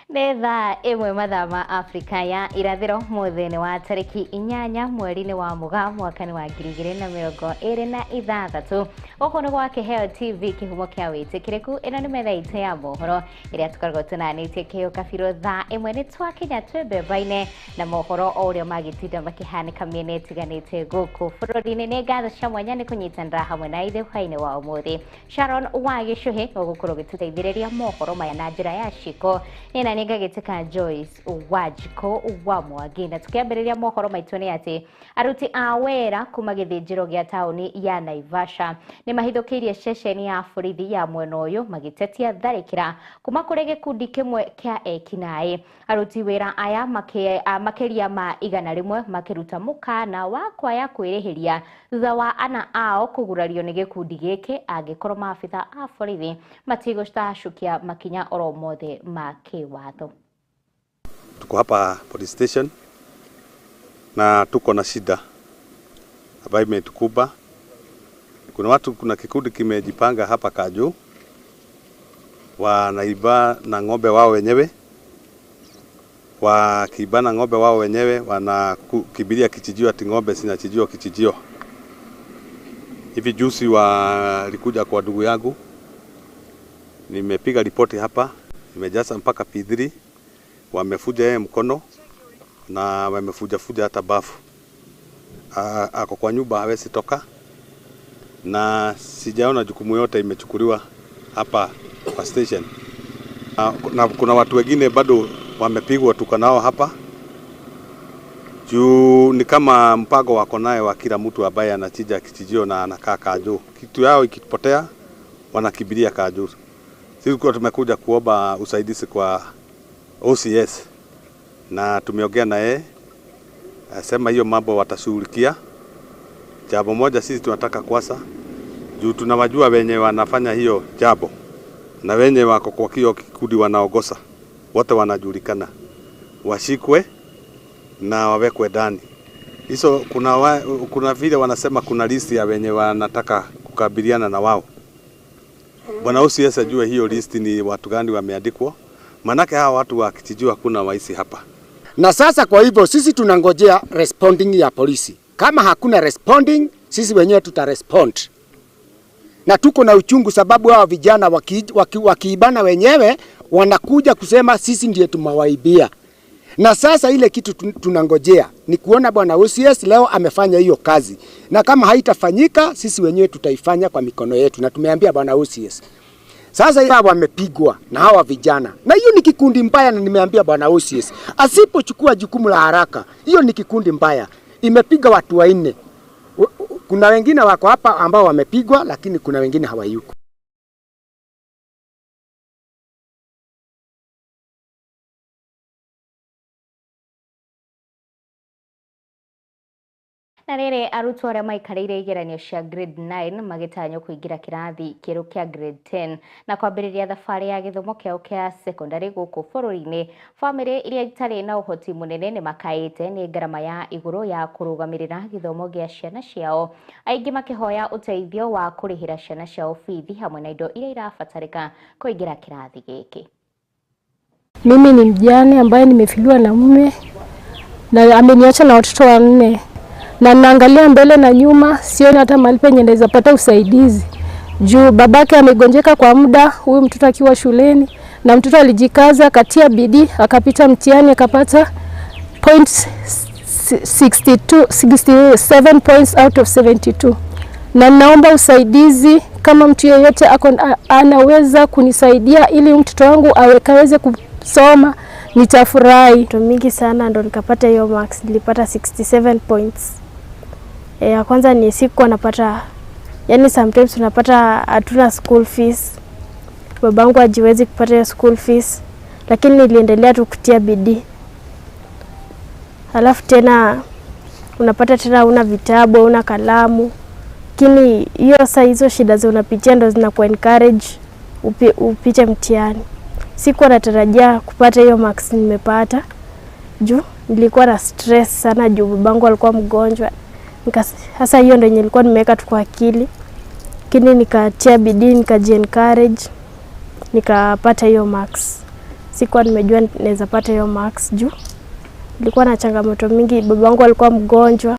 Netha imwe mathama Afrika ya irathiro muthini wa tariki 8 mweri-ini wa Mugaa mwaka-ini wa 2026 okono gwa Kiheo TV kihumo kia witikiriku ino ni metha ite ya mohoro iria tukoragwo tunanitie kiyo kabiro thaa imwe ni twakinya twembemba-ine na mohoro o uria magitinda makihanika miena itiganite guku bururi-ini. Ni ngatho cia mwanya ni kunyitanira hamwe na ithe hwaini wa umuthi. Sharon Wagicuhi ogukorwo gituteithiriria mohoro maya na njira ya ciko ina ningagiteka Joyce Wajiko wa Mwangi. Na tukiambiriria mohoro maitu ni ati aruti a wera kuma githinjiro gia tauni ya Naivasha ni mahithukiirie ceceni ya borithi ya mwena uyu magitetia tharikira kuma kuri gikundi kimwe kia ekinai. Aruti wera aya makiria ma 100 makiruta mukana wa kwaya kwirihiria thutha wa ana ao kugurario ni gikundi giki angikorwo maabitha a borithi matigũtacukia makinya oro mothe ma kiwatho. Tuko hapa police station na tuko na shida ambayo imetukumba. Kuna kikundi kimejipanga hapa Kaju, wanaiba na ng'ombe wao wenyewe. Wakiiba na ng'ombe wao wenyewe wanakibiria kichijio, ati ng'ombe zinachijio kichijio. Hivi juzi walikuja kwa ndugu yangu, nimepiga ripoti hapa, nimejaza mpaka P3, wamefuja yeye mkono na wamefuja hata bafu. Ako kwa nyumba hawezi toka, na sijaona jukumu yote imechukuliwa hapa kwa station. Na kuna watu wengine bado wamepigwa, tuko nao hapa juu ni kama mpango wako naye wa kila mtu ambaye anachija kichijio na anakaa Kaju. Kitu yao ikipotea wanakibiria Kaju. Sisi kwa tumekuja kuomba usaidizi kwa OCS na tumeongea na yeye, asema hiyo mambo watashughulikia. Jambo moja sisi tunataka kwasa juu tunawajua wenye wanafanya hiyo jambo na wenye wako kwa hiyo kikundi wanaogosa, wote wanajulikana, washikwe na wawekwe ndani. Hizo kuna vile wanasema kuna list ya wenye wanataka kukabiliana na wao. Bwana OCS ajue hiyo list ni watu gani wameandikwa, manake hawa watu wakitijua hakuna waisi hapa. Na sasa kwa hivyo sisi tunangojea responding ya polisi. Kama hakuna responding, sisi wenyewe tutarespond. Na tuko na uchungu sababu hawa vijana wakiibana wenyewe wanakuja kusema sisi ndiye tumewaibia. Na sasa ile kitu tunangojea ni kuona bwana OCS leo amefanya hiyo kazi. Na kama haitafanyika, sisi wenyewe tutaifanya kwa mikono yetu, na tumeambia bwana OCS. Sasa hawa wamepigwa na hawa vijana. Na hiyo ni kikundi mbaya, na nimeambia bwana OCS asipochukua jukumu la haraka, hiyo ni kikundi mbaya. Imepiga watu 4. Kuna wengine wako hapa ambao wamepigwa, lakini kuna wengine hawayuko. Na rere arutwo aria maikarĩire igeranio cia grade 9 magĩtanywo kũingĩra kĩrathi kĩerũ kĩa grade 10 na kwambĩrĩria thabarĩ ya gĩthomo kĩao kĩa secondary gũkũ bũrũri-inĩ. Famĩlĩ iria itarĩ na ũhoti mũnene nĩ makaĩte nĩ ngarama ya igũrũ ya kũrũgamĩrĩra gĩthomo gĩa ciana ciao, aingĩ makĩhoya ũteithio wa kũrĩhĩra ciana ciao bithi hamwe na indo iria irabatarĩka kũingĩra kĩrathi gĩkĩ. Mimi ni mjane ambaye nimefiliwa na mume na ameniacha na watoto 4. Na naangalia mbele na nyuma, sioni hata mahali penye naweza pata usaidizi. Juu babake amegonjeka kwa muda, huyu mtoto akiwa shuleni, na mtoto alijikaza akatia bidii, akapita mtihani akapata 67 points out of 72. Na naomba usaidizi kama mtu yeyote anaweza kunisaidia ili mtoto wangu aweze kusoma, nitafurahi. Vitu mingi sana ndo nikapata hiyo marks, nilipata 67 points. Ya kwanza ni sikuwa napata, yani sometimes tunapata hatuna school fees. Babangu hajiwezi kupata hiyo school fees, lakini niliendelea tu kutia bidii. Halafu tena unapata tena una vitabu, una kalamu. Lakini hiyo saa hizo shida za unapitia ndo zinaku encourage upite mtihani. Sikuwa natarajia kupata hiyo marks nimepata. Juu nilikuwa na stress sana juu babangu alikuwa mgonjwa. Hasa hiyo ndio nilikuwa nimeweka tu kwa akili. Lakini nikatia bidii, nikaji encourage, nikapata hiyo marks. Sikuwa nimejua naweza pata hiyo marks juu nilikuwa na changamoto mingi. Babangu alikuwa mgonjwa.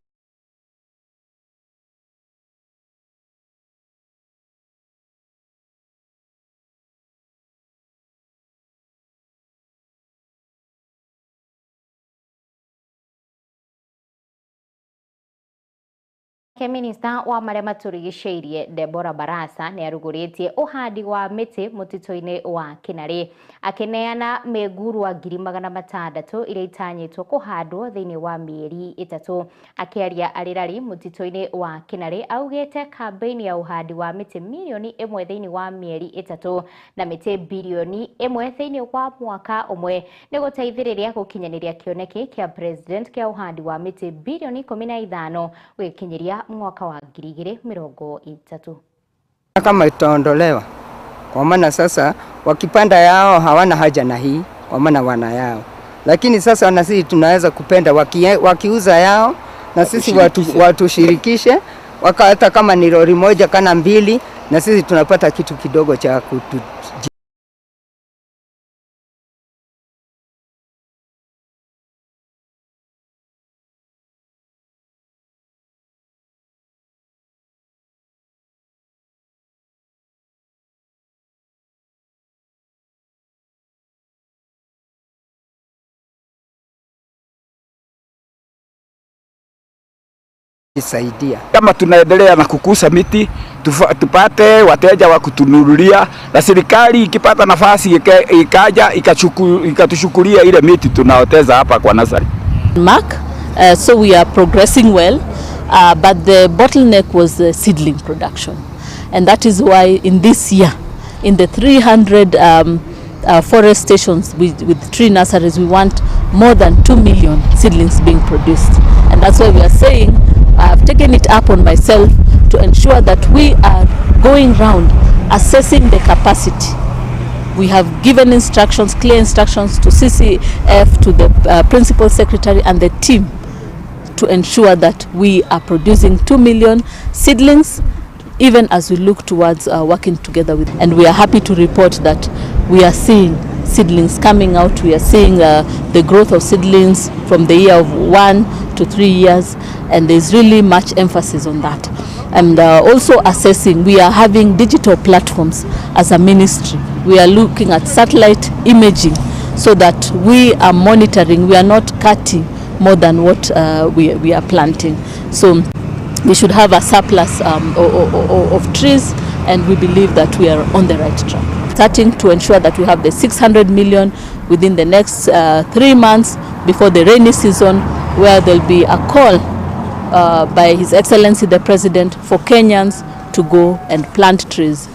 Minista wa maria maturigicĩirie Deborah Barasa nĩ arugũrĩtie ũhandi wa mĩtĩ mũtitũ-inĩ wa Kinare, akĩneana mĩngurwa 600,000 iria itanyĩtwo kũhandwo thĩinĩ wa mĩeri 3. Akĩaria arĩrari mũtitũ-inĩ wa Kinare, augĩte kambĩini ya ũhandi wa mĩtĩ milioni 1 thĩinĩ wa mĩeri 3 na mĩtĩ bilioni 1 thĩinĩ wa mwaka ũmwe nĩ gũteithĩrĩria gũkinyanĩria kĩoneki kĩa president kĩa ũhandi wa mĩtĩ bilioni 15 gũkinyĩria mwaka wa 2030. Kama itaondolewa, kwa maana sasa wakipanda yao hawana haja na hii, kwa maana wana yao. Lakini sasa na sisi tunaweza kupenda wakiuza yao na sisi watushirikishe, hata kama ni lori moja kana 2, na sisi tunapata kitu kidogo cha isaidia. Kama tunaendelea na kukusa miti, tupate wateja wa kutununulia, na serikali ikipata nafasi ikaja ikatushukulia ile miti tunaoteza hapa kwa nasari. So we are progressing well, but the bottleneck was seedling production, and that is why in this year, in the 300 forest stations with tree nurseries, we want more than 2 million seedlings being produced, and that's why we are saying I have taken it up on myself to ensure that we are going round assessing the capacity. We have given instructions, clear instructions to CCF, to the principal secretary and the team to ensure that we are producing 2 million seedlings, even as we look towards working together with. And we are happy to report that we are seeing seedlings coming out. We are seeing the growth of seedlings from the year of 1 to 3 years, and there's really much emphasis on that. And also assessing, we are having digital platforms as a ministry. We are looking at satellite imaging so that we are monitoring, we are not cutting more than what we are planting. So we should have a surplus of trees, and we believe that we are on the right track. Starting to ensure that we have the 600 million within the next 3 months before the rainy season, where there'll be a call by His Excellency the President for Kenyans to go and plant trees.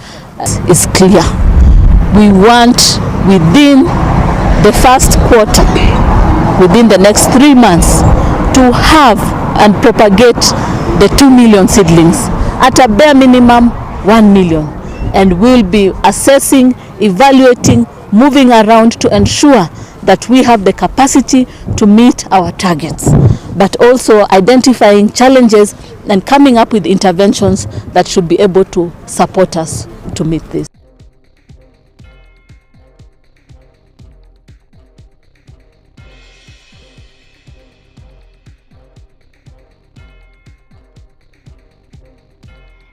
It's clear. We want within the first quarter, within the next 3 months, to have and propagate the 2 million seedlings, at a bare minimum 1 million. And we'll be assessing, evaluating, moving around to ensure that we have the capacity to meet our targets, but also identifying challenges and coming up with interventions that should be able to support us to meet this.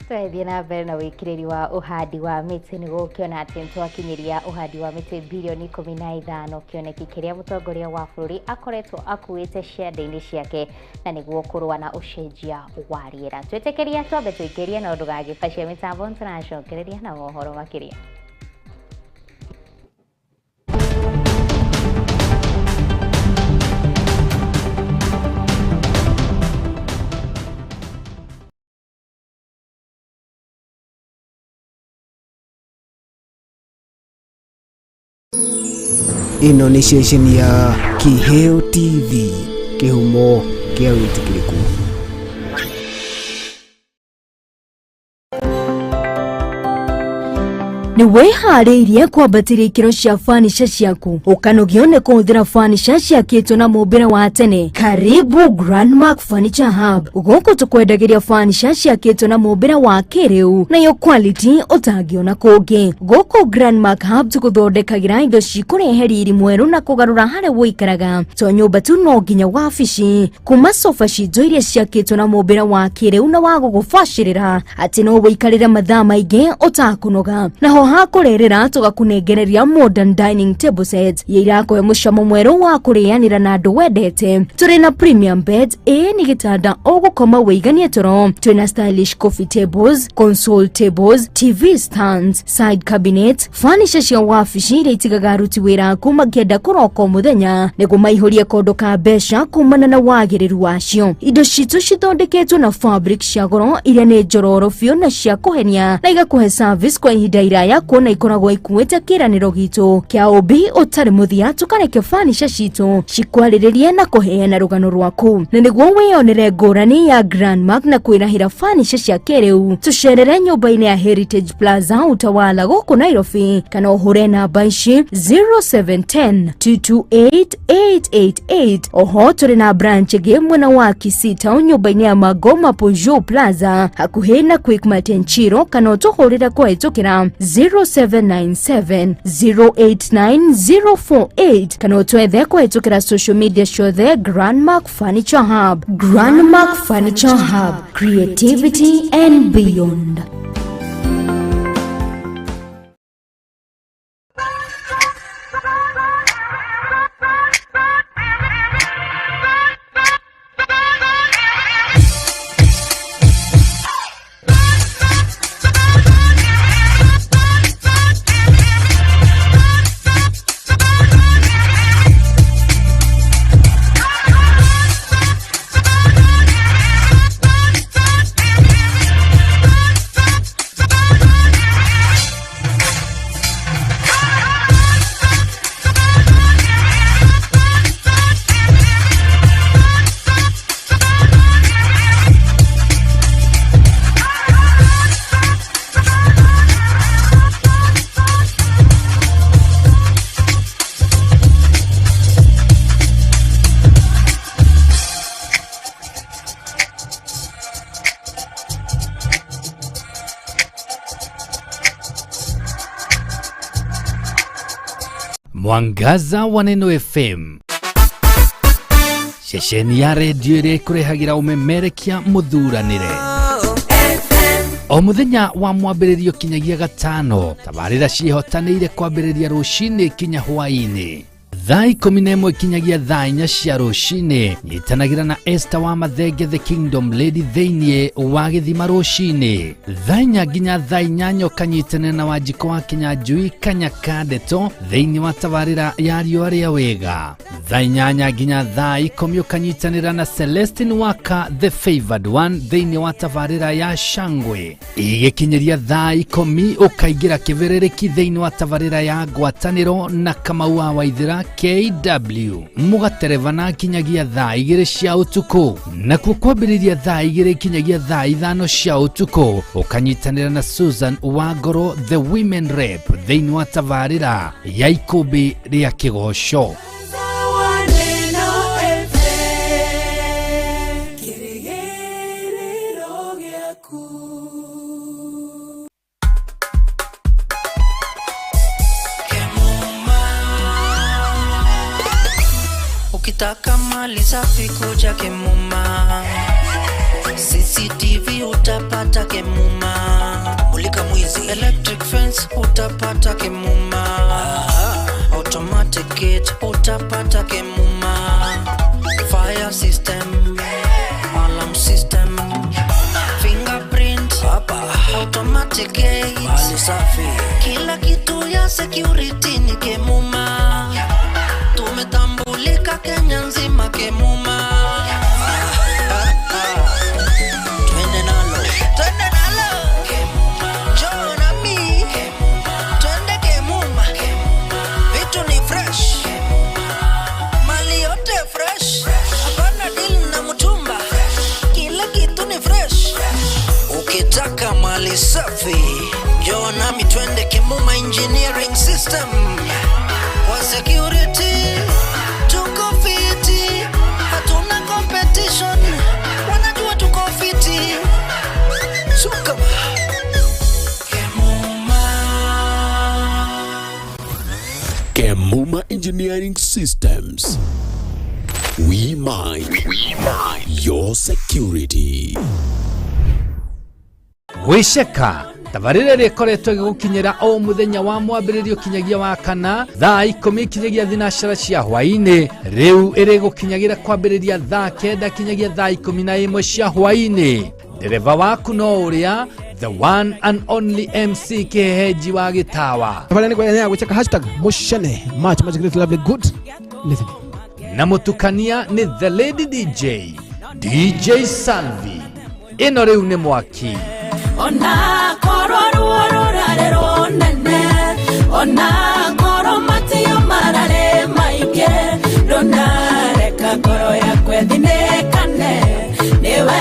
Tũrathiĩ na mbere na wĩkĩrĩri wa ũhandi wa mĩtĩ nĩguo ũkĩona atĩ nĩtwakinyĩria ũhandi wa mĩtĩ bilioni 15, kĩoneki kĩrĩa mũtongoria wa bũrũri akoretwo akuĩte ciande-inĩ ciake na nĩguo kũrũa na ũcenjia wa rĩera. Twĩtĩkĩria twambe tũingĩrie na ũndũ gagĩbacia mĩtambo tũnacokereria na mohoro makĩria. Ino ni station ya Kiheo TV, kihumo kia wĩtĩkĩrĩku. ni wihariirie kwambatiria ikiro cia fanisha ciaku ukanogione kuthira fanisha ciakitwo na mumbira wa tene. Karibu Grandmark Furniture Hub. Goko tukwendagiria fanisha ciakitwo na mumbira wa kiriu na yo quality utangiona kungi. Goko Grandmark Hub tukuthondekagira indo cikureheria iri mweru na kugarura hare wikaraga to nyumba tu no nginya wabici. Kuma sofa ciitũ iria ciakitwo na mumbira wa kiriu na wa gugubacirira ati no wikarire mathaa maingi utakunoga. Naho hakurerera tugakunengereria modern dining table set irakoe mucamo mweru wa kurianira na andu wendete. Turi na premium bed ni gitanda ugukoma weiganie toro. Tuna stylish coffee tables, console tables, TV stands, side cabinet, furniture cia wabici iria itigaga aruti wira kuma kienda kuroko muthenya niguo maihurie kondo ka besha kumana na wagiriru wacio. Indo citu cithondeketwo na fabric cia goro iria ni njororo biũ na cia kuhenia na igakuhe service kwa ihinda iraya kuona ikoragwo ikuĩte kiraniro gitu kia ubi utari muthia tukareke furniture citu cikwarĩrĩrie na kuheana rugano rwaku. Na niguo wĩonere ngũrani ya Grandmark na kwĩrahĩra furniture cia kĩrĩu tucerere nyũmba-inĩ ya Heritage Plaza Utawala gũkũ Nairobi kana uhure namba ici 0710 228 888. Oho turi na branch ĩngĩ mwena wa Kisii Town nyũmba-inĩ ya Magoma Peugeot Plaza hakuhĩ na Quickmart Nchiro kana utuhurira kũhĩtũkĩra 0797 089 048 kana utwethe kũhĩtũkĩra social media ciothe Grandmark Furniture Hub. Grandmark Furniture Hub, creativity and beyond. Mwangaza wa Neno FM, shesheni ya redio iria ikurehagira umemerekia muthuranire o muthenya wa mwambĩrĩrio kinyagia gatano. Tabarĩra ciĩhotanĩire kwambĩrĩria rũcinĩ kinya hwaĩ-inĩ thaa 11 kinyagia thaa 4 cia rũcinĩ. Nyitanagira na Esther wa Mathenge the Kingdom Lady thĩinĩ wa Gĩthima rũcinĩ thaa 4 nginya thaa 8 kanyitane na Wanjiko wa Kinyanjui Kanyaka Ndeto thĩinĩ wa tabarĩra ya Riũa rĩa Wega. Thaa 8 nginya thaa 10 kanyitanĩra na Celestine Waka the Favored One thĩinĩ wa tabarĩra ya Shangwe. Igĩkinyĩria thaa 10 ũkaingĩra kĩberereki thĩinĩ wa tabarĩra ya Ngwatanĩro na Kamau wa Waithĩra KW mugaterevana kinyagia thaa 2 cia utuku. Na kwambĩrĩria thaa 2 kinyagia thaa 5 cia utuku ukanyitanĩra na Susan Wangoro the Women Rep thĩinĩ wa tabarĩra ya Ikũmbĩ rĩa Kĩgoco. Ukitaka mali safi kuja Kemuma, CCTV utapata Kemuma, mulika mwizi electric fence utapata Kemuma, automatic gate utapata Kemuma, fire system, alarm system, fingerprint hapa, automatic gate, mali safi, kila kitu ya security ni Kemuma. Tumetambulika Kenya nzima Kemuma. Twende nalo Kemuma. Njoo na mi twende Kemuma. Vitu ni fresh mali yote fresh, hapana deal na mtumba, kila kitu ni fresh. Ukitaka mali safi njoo na mi twende Kimuma Engineering System. Kwa security tuko fiti, hatuna competition, wanajua tuko fiti. Suka Kimuma Engineering Systems. We mind your security. Wisheka tabarire rikoretwo gigukinyira o muthenya wa mwambiririo kinyagia wa kana thaa 10 kinyagia thinashara cia hwaini. Riu iri gukinyagira kwambiriria thaa 9 kinyagia thaa 11 cia hwaini. Dereva waku no uria the one and only MC Keheji wa Gitawa. Tabarani kwa enea kucheka hashtag Mushane much great lovely good listen. Na mutukania ni the lady DJ Salvi. Ino riu ni mwaki. Ona koro ruororarero nene, ona koro matio marare maike, rona reka koro ya kwedinekane, niwe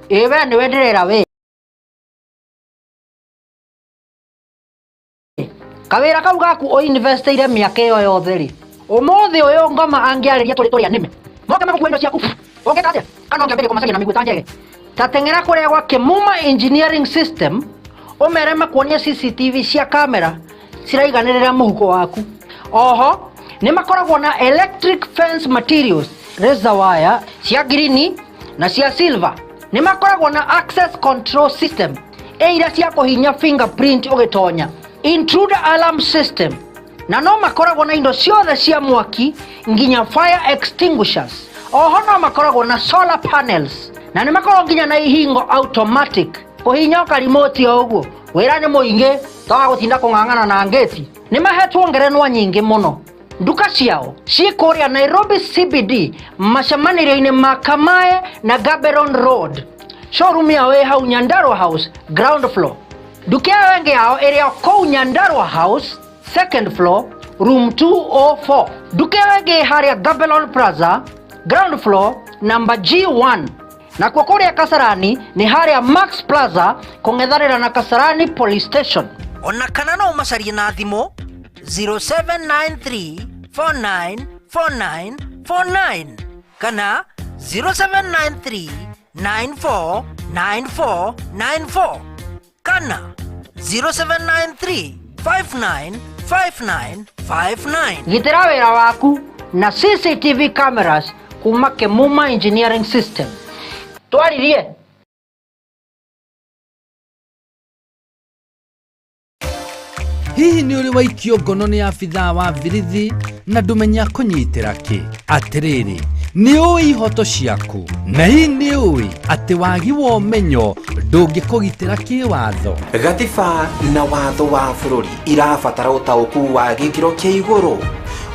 Ewe ni wenderera we kawira kau gaku o investire miaka iyo yothe ri umuthi uyu ngoma angiariria turi anime moke makuwa indo ciaku ongeta atia kana ongeambire kumacaria na miguta njege tatengera kuria gwa Kimuma Engineering System umere makuonia CCTV cia kamera ciraiganirira muhuko waku. Oho ni makoragwo na electric fence materials, razor wire cia green na cia silver. Ni makoragwo na access control system eira cia kuhinya fingerprint ugitonya, intruder alarm system, na no makoragwo na indo ciothe cia mwaki nginya fire extinguishers. Oho no makoragwo na solar panels, na ni makoragwo nginya na ihingo automatic kuhinya ka remote oguo wira ni muingi tawa gutinda kungangana na ngeti. Ni mahetwo ngerenwa nyingi muno. Duka ciao cikuria Nairobi CBD macamaniro-ini ma Kamae na Gaborone Road. Showroom yao hau Nyandarua House ground floor. Duka yao yao area kou Nyandarua House second floor room 204. Duka yao haria Gaborone Plaza ground floor number G1. Na kwa kuria Kasarani ni haria Max Plaza kungetharira na Kasarani police station. Ona kana no macarie na thimo 0793 494949 kana 0793 949494 kana 0793 595959. Gitira wira waku na CCTV cameras kuma Kimuma Engineering System. Twaririe hihi ni uri waikio ngono ni afithaa wa birithi na ndumenya kunyitira ki? Atiriri, ni ui ihoto ciaku na hihi ni ui ati wagi wa umenyo ndungikugitira ki watho? Gatiba na watho wa bururi irabatara utauku wa gikiro kia iguru.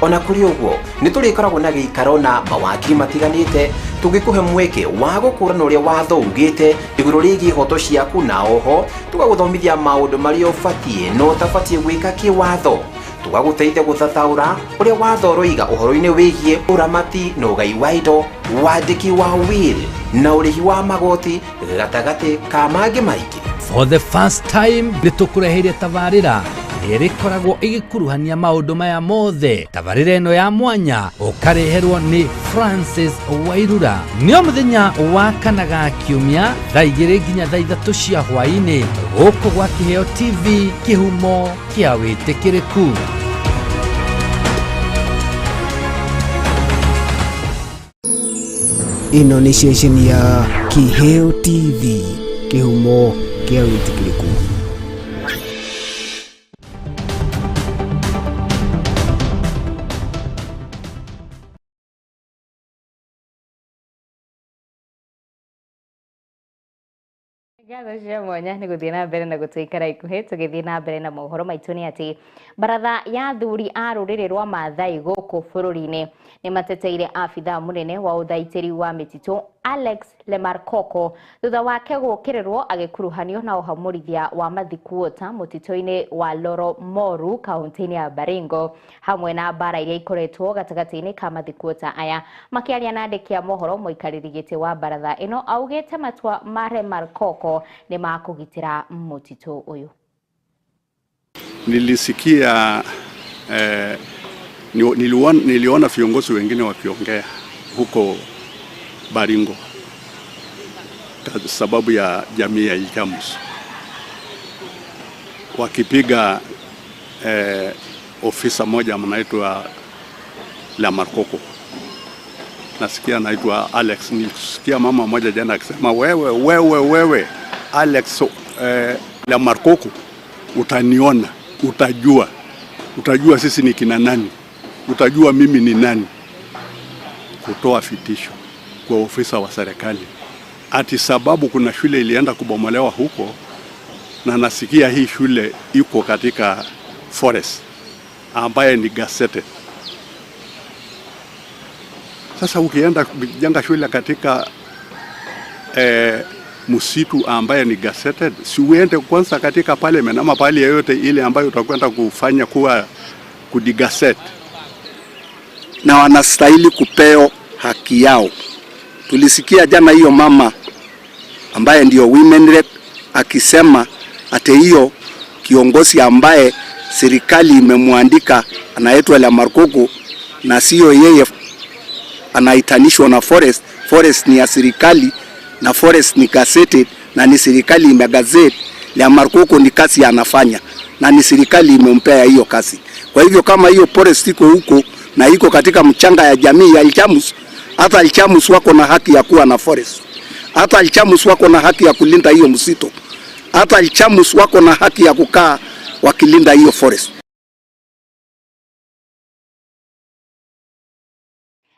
Ona kuri uguo ni turikoragwo na giikaro na mawakiri matiganite tugikuhe mweke wa gukurana uria watho ugite iguru rigi hoto ciaku, na oho tugaguthomithia maundu maria ufatie no tafatie gwika ki watho. Tugaguteithia guthathaura uria watho roiga uhoro-ini wigie uramati na ugai wa indo, wandiki wa will na urihi wa magoti gatagati ka mangi maingi. For the first time nitukureheire tabarira irikoragwo igikuruhania maundu maya mothe. Tabarira ino ya mwanya ukareherwo ni Francis Wairura. Nio muthenya wa kana ga kiumia thaa 2 nginya thaa 3 cia hwaini guku gwa Kiheo TV, kihumo kia witikiriku. Ino ni station ya Kiheo TV, kihumo kia witikiriku. Gatho cia mwanya nĩ gũthiĩ na mbere na gũtũikara ikuhĩ tũgĩthiĩ na mbere na mohoro maitũ nĩ atĩ baratha ya athuri a rũrĩrĩ rwa Maathai gũkũ bũrũri-inĩ nĩ mateteire abitha mũnene wa ũthaitĩri wa mĩtitũ Alex Lemarkoko thutha wake gũkĩrĩrwo agĩkuruhanio na ũhamũrithia wa mathikuota mũtitũ-inĩ wa Loro Moru kaunti-inĩ ya Baringo hamwe na mbara iria ikoretwo gatagatĩ-inĩ ka mathikuota aya. Makĩaria na andĩki a mohoro mũikarĩri gĩtĩ wa baratha ĩno augĩte matua ma Lemarkoko ni makugitira mutito uyu. Nilisikia niliona viongozi wengine wakiongea huko Baringo kwa sababu ya jamii ya Ilchamus wakipiga ofisa moja mnaitwa Lemarkoko. Nasikia anaitwa Alex. Nilisikia mama moja jana akisema wewe Alex Lemarkoko utaniona, utajua sisi ni kina nani, utajua mimi ni nani. Kutoa fitisho kwa ofisa wa serikali ati sababu kuna shule ilienda kubomolewa huko, na nasikia hii shule iko katika forest ambaye ni gazetted. Sasa ukienda kujenga shule katika msitu ambaye ni gazetted, si uende kwanza katika parliament ama pale yoyote ile ambayo utakwenda kufanya kuwa kudigazet. Na wanastahili kupeo haki yao. Tulisikia jana hiyo mama ambaye ndio women rep akisema ate hiyo kiongozi ambaye serikali imemwandika anaitwa Lemarkoko na sio yeye anaitanishwa na forest. Forest ni ya serikali na forest ni gazetted na ni serikali imegazette. Lemarkoko ni kazi anafanya na ni serikali imempea hiyo kazi. Kwa hivyo kama hiyo forest iko huko na iko katika mchanga ya jamii ya Ilchamus, hata Ilchamus wako na haki ya kuwa na forest. Hata Ilchamus wako na haki ya kulinda hiyo msitu. Hata Ilchamus wako na haki ya kukaa wakilinda hiyo forest.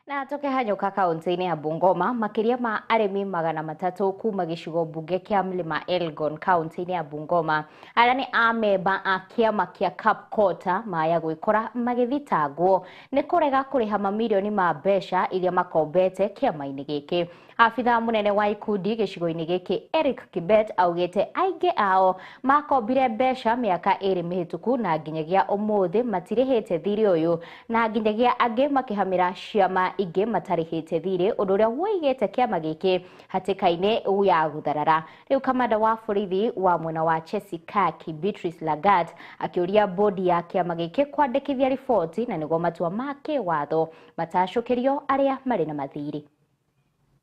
Na toke hanyoka kaunti-inĩ ya Bungoma makiria ma arĩmi 300 kuma gĩcigo mbunge kĩa Mlima Elgon kaunti-inĩ ya Bungoma arĩa nĩ amemba a kĩama kĩa Kapkota maya gwĩkora magĩthitangwo nĩ kũrega kũrĩha mamirioni ma mbeca iria makombete kĩama-inĩ gĩkĩ. Afitha munene wa ikundi gĩcigo-inĩ gĩkĩ Eric Kibet augĩte aingĩ ao makombire mbeca mĩaka 2 mĩhĩtũku na nginyagia ũmũthĩ matirĩhĩte thirĩ ũyũ na nginyagia angĩ makĩhamĩra ciama ingĩ matarĩhĩte thirĩ, ũndũ ũrĩa woigĩte kĩama gĩkĩ hatĩka-inĩ ya gũtharara. Rĩu kamanda wa borithi wa mwena wa Chesikaki Beatrice Lagat akĩũria bodi ya kĩama gĩkĩ kwandĩkithia riboti na nĩguo matua ma kĩwatho matacũkĩrio arĩa marĩ na mathirĩ.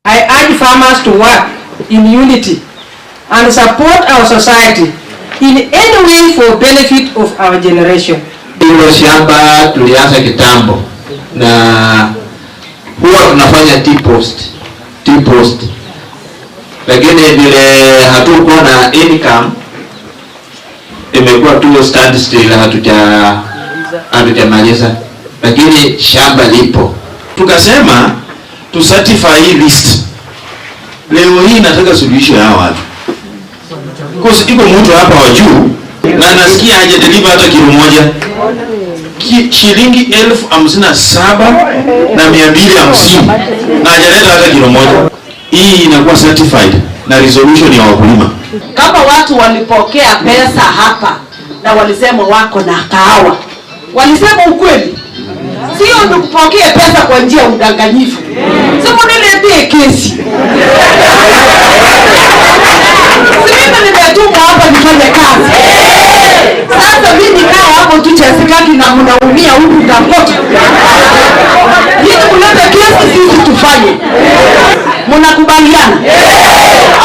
I urge farmers to work in unity and support our society in any way for benefit of our generation. Hilo shamba tulianza kitambo na huwa tunafanya T-post. Lakini vile hatukuwa na income imekuwa tu stand still, hatujamaliza. Lakini shamba lipo. Tukasema to certify hii list. Leo hii nataka suluhisho ya watu. Because iko mtu hapa wa juu na nasikia haja deliver hata kilo moja. Shilingi 57,250 na hajaleta hata kilo moja. Hii inakuwa certified na resolution ya wakulima. Kama watu walipokea pesa hapa na walisema wako na kahawa, walisema ukweli. Sio ndo kupokea pesa kwa njia ya udanganyifu. Sema niletee kesi. Sasa nimetumwa hapa nifanye kazi. Sasa mimi nikaa hapo tu Chesikaki na mnaumia huku Kapkota. Nini kuleta kesi sisi tufanye? Mnakubaliana?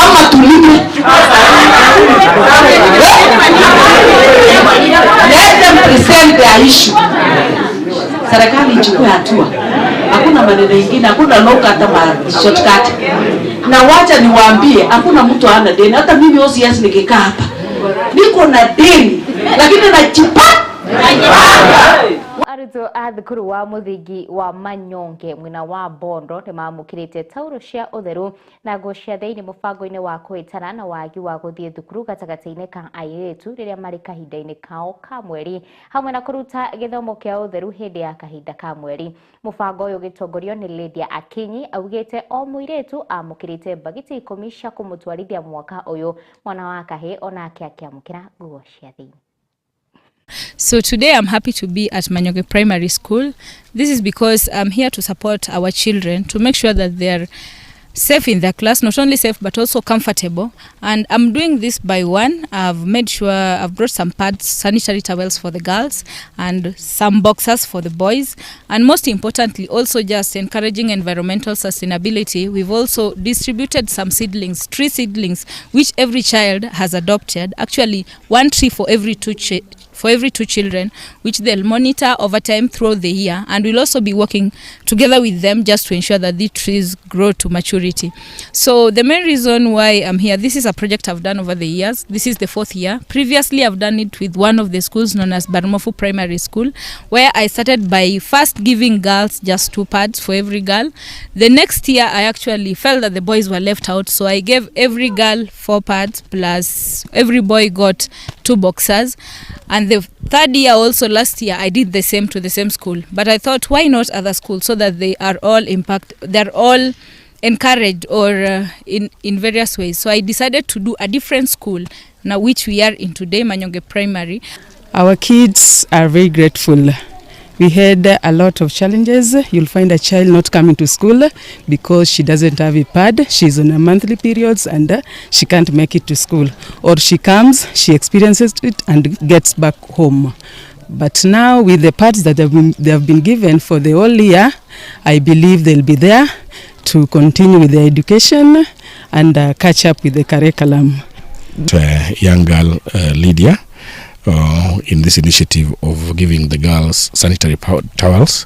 Ama tulipe? Let them present their issue. Serikali ichukue hatua. Hakuna maneno mengine, hakuna loka hata shortcut. Na wacha niwaambie, hakuna mtu hana deni. Hata mimi OCS nikikaa hapa niko na deni, lakini najipa. Arutwo a thukuru wa muthingi wa Manyonge mwina wa Bondo ni mamukirite tauro cia utheru na nguo cia thiini mubango-ini wa kwitana na wagi wa guthie thukuru gatagati-ini ka airetu riria mari kahinda-ini kao ka mweri hamwe na kuruta githomo kia utheru hindi ya kahinda ka mweri. Mubango uyu gitongorio ni Lydia Akinyi augite o muiretu amukirite bagiti 10 cia kumutwarithia mwaka uyu mwana wa kahi onake akiamukira nguo cia thiini. So today I'm happy to be at Manyonge Primary School. This is because I'm here to support our children to make sure that they're safe in their class, not only safe but also comfortable. And I'm doing this by one. I've made sure I've brought some pads, sanitary towels for the girls and some boxers for the boys. And most importantly, also just encouraging environmental sustainability. We've also distributed some seedlings, tree seedlings, which every child has adopted. Actually, one tree for every two children, which they'll monitor over time throughout the year, and we'll also be working together with them just to ensure that these trees grow to maturity. So the main reason why I'm here, this is a project I've done over the years. This is the 4th year. Previously, I've done it with one of the schools known as Barmofu Primary School, where I started by first giving girls just 2 pads for every girl. The next year, I actually felt that the boys were left out, so I gave every girl 4 pads, plus every boy got 2 boxers. And the 3rd year also, last year, I did the same to the same school. But I thought, why not other schools, so that they are all they're all encouraged or in various ways. So I decided to do a different school, now which we are in today, Manyonge Primary. Our kids are very grateful. We had a lot of challenges. You'll find a child not coming to school because she doesn't have a pad. She's on a monthly periods and she can't make it to school. Or she comes, she experiences it and gets back home. But now with the pads that they have been given for the whole year, I believe they'll be there to continue with their education and catch up with the curriculum. Young girl Lydia, in this initiative of giving the girls sanitary towels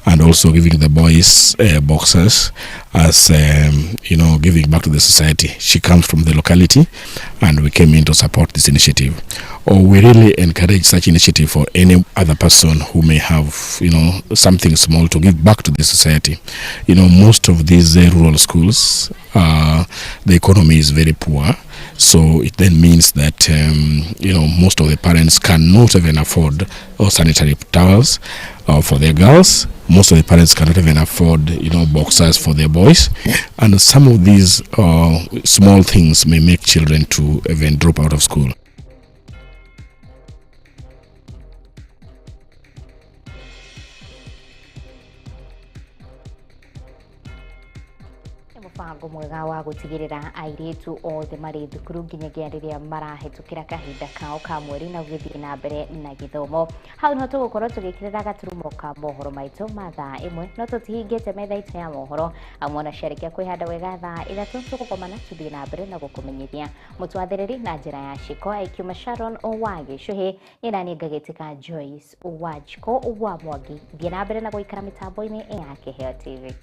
and also giving the boys boxers as giving back to the society. She comes from the locality and we came in to support this initiative. We really encourage such initiative for any other person who may have something small to give back to the society. Most of these rural schools, the economy is very poor. So it then means that most of the parents cannot even afford sanitary towels for their girls. Most of the parents cannot even afford boxers for their boys, and some of these small things may make children to even drop out of school. Mubango mwega wa gutigirira airetu othe mari thukuru nginyagia riria marahetukira kahinda kao ka mweri na githii na mbere na githomo. Hau no tugukorwo tugikirira gaturumo ka mohoro maitu ma thaa 1 no tutihingite metha itu ya mohoro amona ciarikia kwihanda wega thaa 3 tugukomana tuthii na mbere na gukumenyithia mutwathiriri na njira ya shiko aikiuma Sharon Owagi cuhi inani ngagitika Joyce Owajiko wa Mwangi thii na mbere na guikara mitambo-ini ya Kiheo TV.